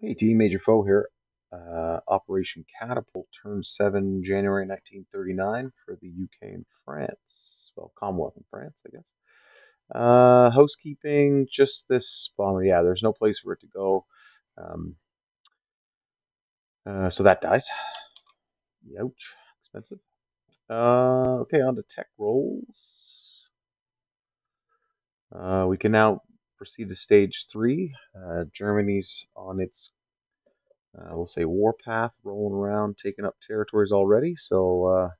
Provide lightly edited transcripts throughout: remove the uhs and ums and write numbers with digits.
Hey, team, Major Foe here. Operation Catapult turned 7 January 1939 for the UK and France. Well, Commonwealth and France, I guess. Housekeeping, just this bomber. Yeah, there's no place for it to go. Um, so that dies. Ouch. Expensive. Okay, on to tech rolls. We can now proceed to stage 3. Germany's on its we'll say warpath, rolling around, taking up territories already. So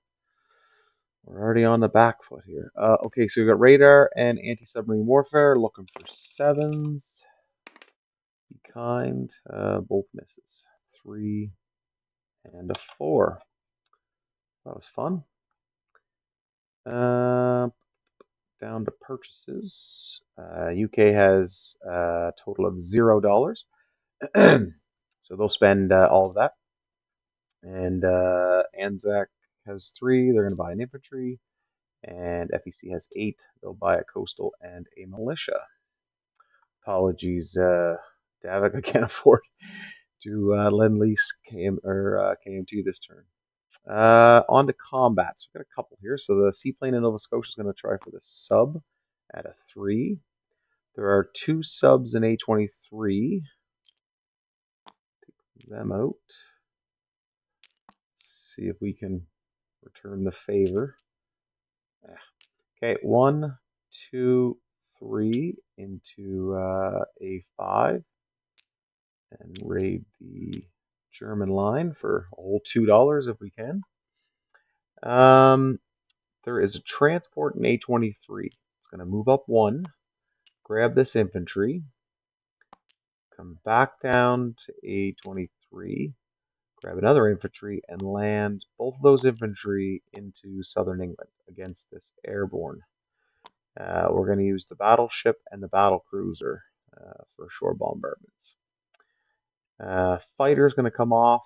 we're already on the back foot here. Okay, so we got radar and anti-submarine warfare. Looking for sevens. Be kind. Both misses. 3 and a 4. That was fun. Down to purchases. UK has a total of $0. So they'll spend all of that. And ANZAC has 3. They're going to buy an infantry. And FEC has 8. They'll buy a coastal and a militia. Apologies, Davik, I can't afford to lend lease KMT this turn. On to combats. We've got a couple here. So the seaplane in Nova Scotia is going to try for the sub at a 3. There are 2 subs in A23. Take them out. See if we can return the favor. Okay, 1, 2, 3 into A5 and raid the German line for a whole $2 if we can. There is a transport in A23. It's going to move up 1, grab this infantry, come back down to A23, grab another infantry, and land both of those infantry into southern England against this airborne. We're going to use the battleship and the battle cruiser for shore bombardments. Fighter is going to come off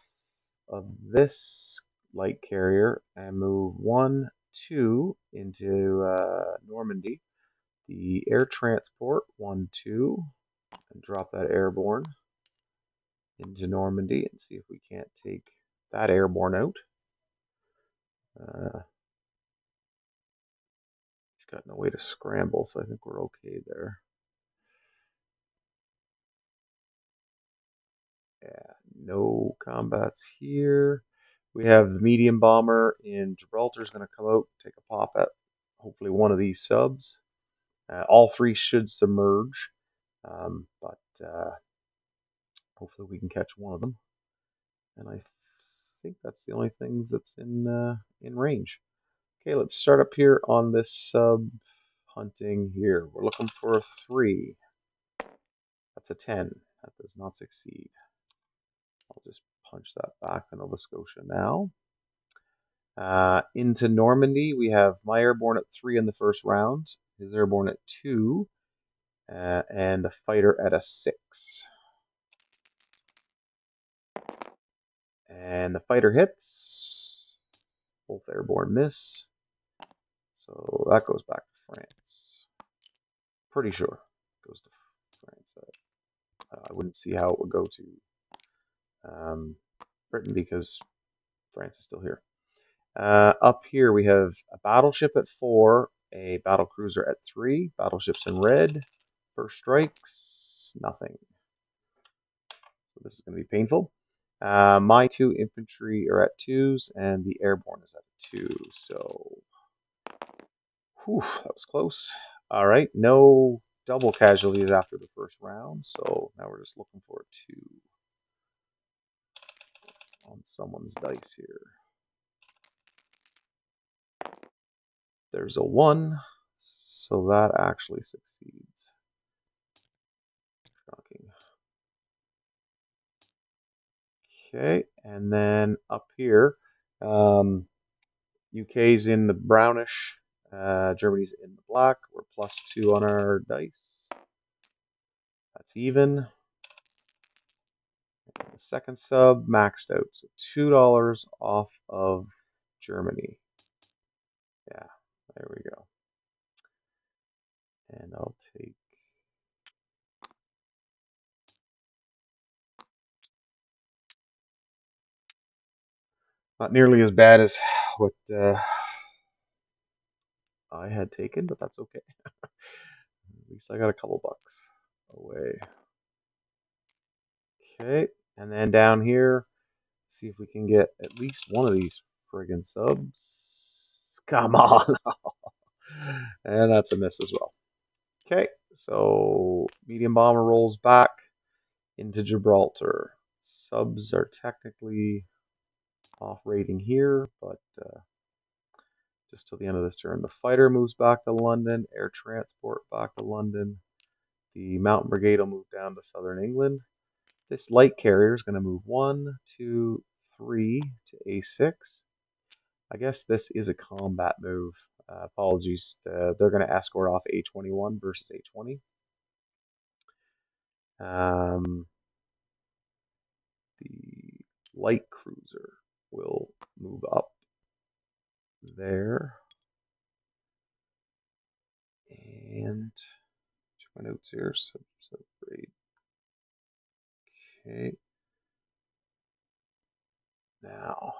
of this light carrier and move 1, 2 into Normandy. The air transport 1, 2, and drop that airborne into Normandy and see if we can't take that airborne out. He's got no way to scramble, so I think we're okay there. Yeah, no combats here. We have the medium bomber in Gibraltar is going to come out, take a pop at hopefully one of these subs. All 3 should submerge, but hopefully we can catch one of them. And I think that's the only things that's in range. Okay, let's start up here on this sub hunting here. We're looking for a 3. That's a 10. That does not succeed. I'll just punch that back to Nova Scotia now. Into Normandy, we have my airborne at 3 in the first round, his airborne at 2, and the fighter at a 6. And the fighter hits. Both airborne miss. So that goes back to France. Pretty sure it goes to France. I wouldn't see how it would go to Britain because France is still here. Up here we have a battleship at 4, a battle cruiser at 3, battleships in red. First strikes, nothing. So this is going to be painful. My 2 infantry are at 2s, and the airborne is at 2. So, whew, that was close. All right, no double casualties after the first round, so now we're just looking for a 2 on someone's dice here. There's a 1, so that actually succeeds. Shocking. Okay, and then up here, UK's in the brownish, Germany's in the black. We're +2 on our dice. That's even. And the second sub maxed out, so $2 off of Germany. Yeah, there we go. And I'll take Not nearly as bad as what I had taken, but that's okay. At least I got a couple bucks away. Okay, and then down here, see if we can get at least one of these friggin' subs. Come on. And that's a miss as well. Okay, so medium bomber rolls back into Gibraltar. Subs are technically off rating here, but just till the end of this turn. The fighter moves back to London, air transport back to London. The mountain brigade will move down to southern England. This light carrier is going to move 1, 2, 3 to A6. I guess this is a combat move. Apologies. They're going to escort off A21 versus A20. The light cruiser will move up there. And check my notes here. Grade. Okay. Now,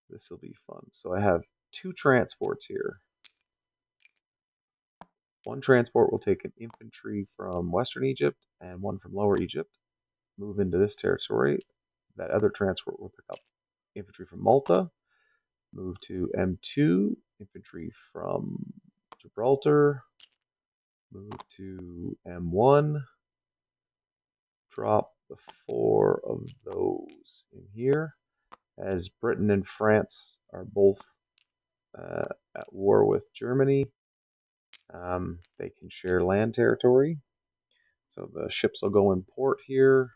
this will be fun. So I have 2 transports here. One transport will take an infantry from Western Egypt and one from Lower Egypt, move into this territory. That other transport will pick up infantry from Malta, move to M2, infantry from Gibraltar, move to M1, drop the 4 of those in here, as Britain and France are both at war with Germany. They can share land territory. So the ships will go in port here.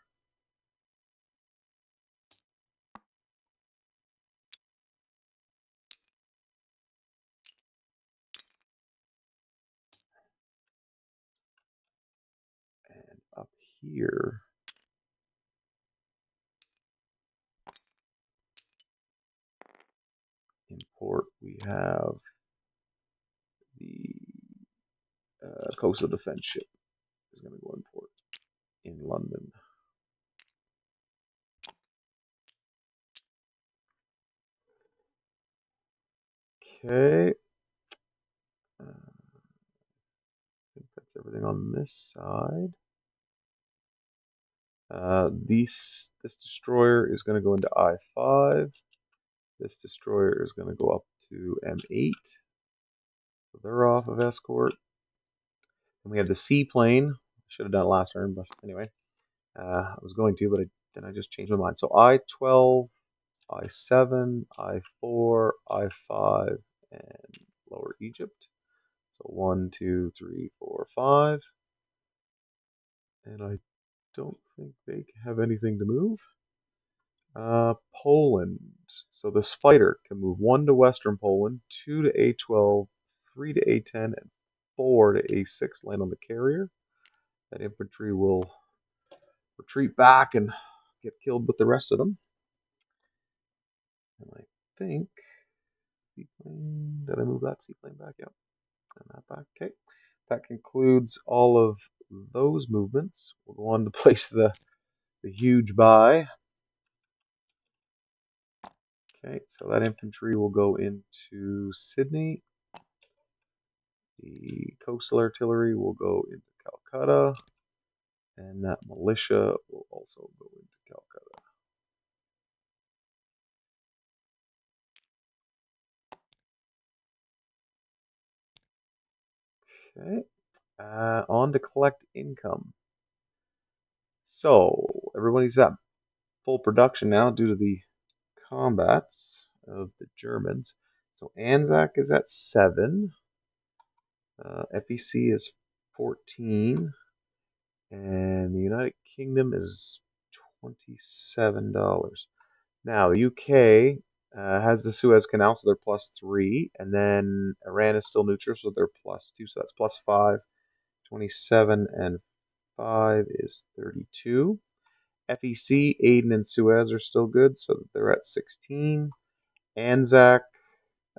And up here, in port, we have the coastal defense ship is going to go in port in London. Okay. I think that's everything on this side. This destroyer is going to go into I5. This destroyer is going to go up to M8. So they're off of escort. And we have the seaplane. I should have done it last turn, but anyway. I was going to, but then I just changed my mind. So I12, I7, I4, I5, and Lower Egypt. So 1, 2, 3, 4, 5. And I don't think they have anything to move. Poland. So this fighter can move 1 to Western Poland, 2 to A12, 3 to A10, and 4 to A6, land on the carrier. That infantry will retreat back and get killed with the rest of them. And I think seaplane, did I move that seaplane back? Yep. And that back. Okay. That concludes all of those movements. We'll go on to place the huge buy. Okay, so that infantry will go into Sydney. The coastal artillery will go into Calcutta. And that militia will also go into Calcutta. Okay. On to collect income. So everybody's at full production now due to the combats of the Germans. So ANZAC is at 7. FEC is 14. And the United Kingdom is $27. Now, the UK has the Suez Canal, so they're +3. And then Iran is still neutral, so they're +2. So that's +5. 27 and 5 is 32. FEC, Aden, and Suez are still good, so they're at 16. ANZAC,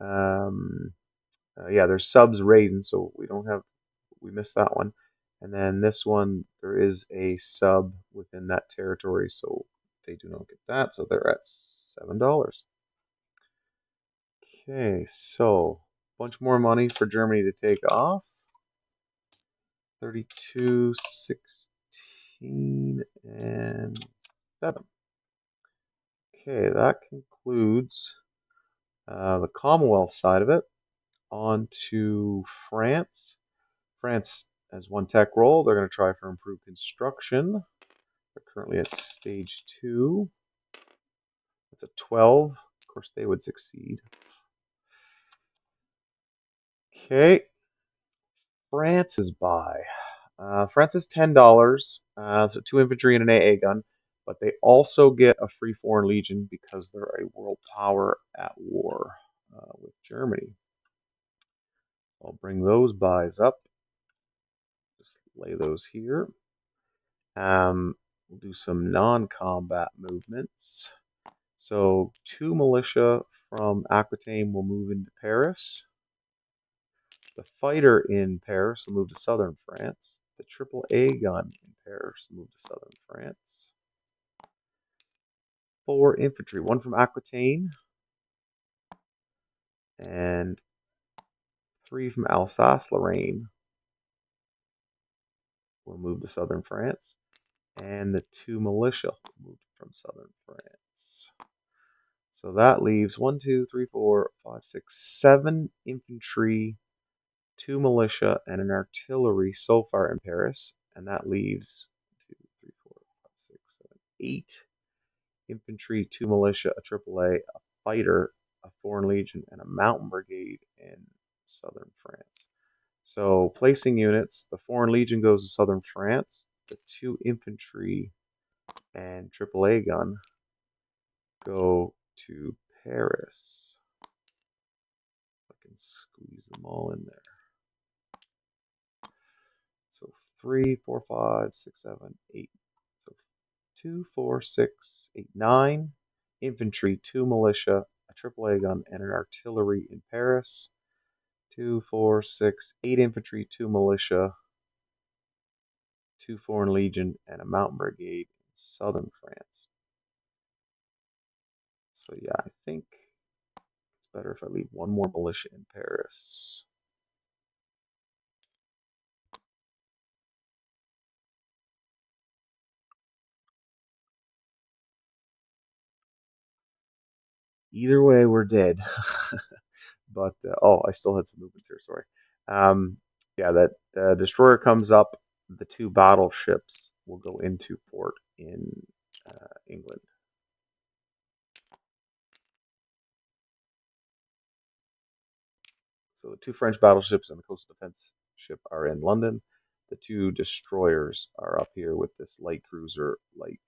yeah, there's subs raiding, so we missed that one. And then this one, there is a sub within that territory, so they do not get that, so they're at $7. Okay, so a bunch more money for Germany to take off. 32, 16, and 7. Okay, that concludes the Commonwealth side of it. On to France. France has one tech roll. They're going to try for improved construction. They're currently at stage 2. That's a 12. Of course, they would succeed. Okay, France's buy. France is $10. So 2 infantry and an AA gun. But they also get a free foreign legion because they're a world power at war with Germany. I'll bring those buys up. Just lay those here. We'll do some non-combat movements. So 2 militia from Aquitaine will move into Paris. The fighter in Paris will move to southern France. The AAA gun in Paris will move to southern France. 4 infantry, 1 from Aquitaine, and 3 from Alsace-Lorraine will move to southern France. And the 2 militia will move from southern France. So that leaves 1, 2, 3, 4, 5, 6, 7 infantry, 2 militia, and an artillery so far in Paris. And that leaves 2, 3, 4, 5, 6, 7, 8 infantry, 2 militia, a AAA, a fighter, a foreign legion, and a mountain brigade in southern France. So placing units, the foreign legion goes to southern France. The 2 infantry and AAA gun go to Paris. I can squeeze them all in there. So 3, 4, 5, 6, 7, 8. So 2, 4, 6, 8, 9 infantry, 2 militia, a AAA gun, and an artillery in Paris. 2, 4, 6, 8 infantry, 2 militia, 2 foreign legion, and a mountain brigade in southern France. So yeah, I think it's better if I leave 1 more militia in Paris. Either way, we're dead. But oh, I still had some movements here. Sorry. Yeah, that destroyer comes up. The 2 battleships will go into port in England. So the 2 French battleships and the coastal defense ship are in London. The 2 destroyers are up here with this light cruiser, light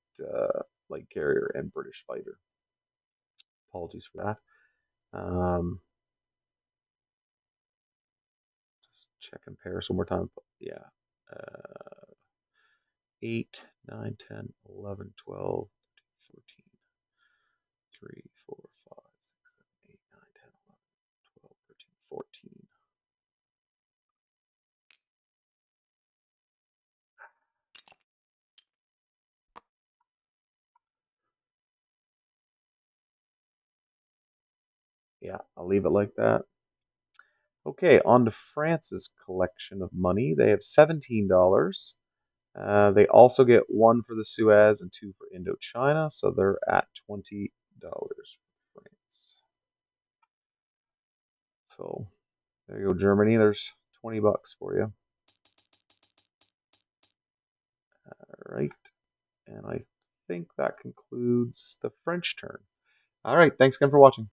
carrier, and British fighter. Apologies for that. Just check and Paris one more time. Yeah. 8, 9, 10, 11, 12, 13, 3, 4, 5, 6, 7, 8, 9, 10, 11, 12, 13, 14. Yeah, I'll leave it like that. Okay, on to France's collection of money. They have $17. They also get 1 for the Suez and 2 for Indochina, so they're at $20 for France. So there you go, Germany. There's $20 for you. All right, and I think that concludes the French turn. All right, thanks again for watching.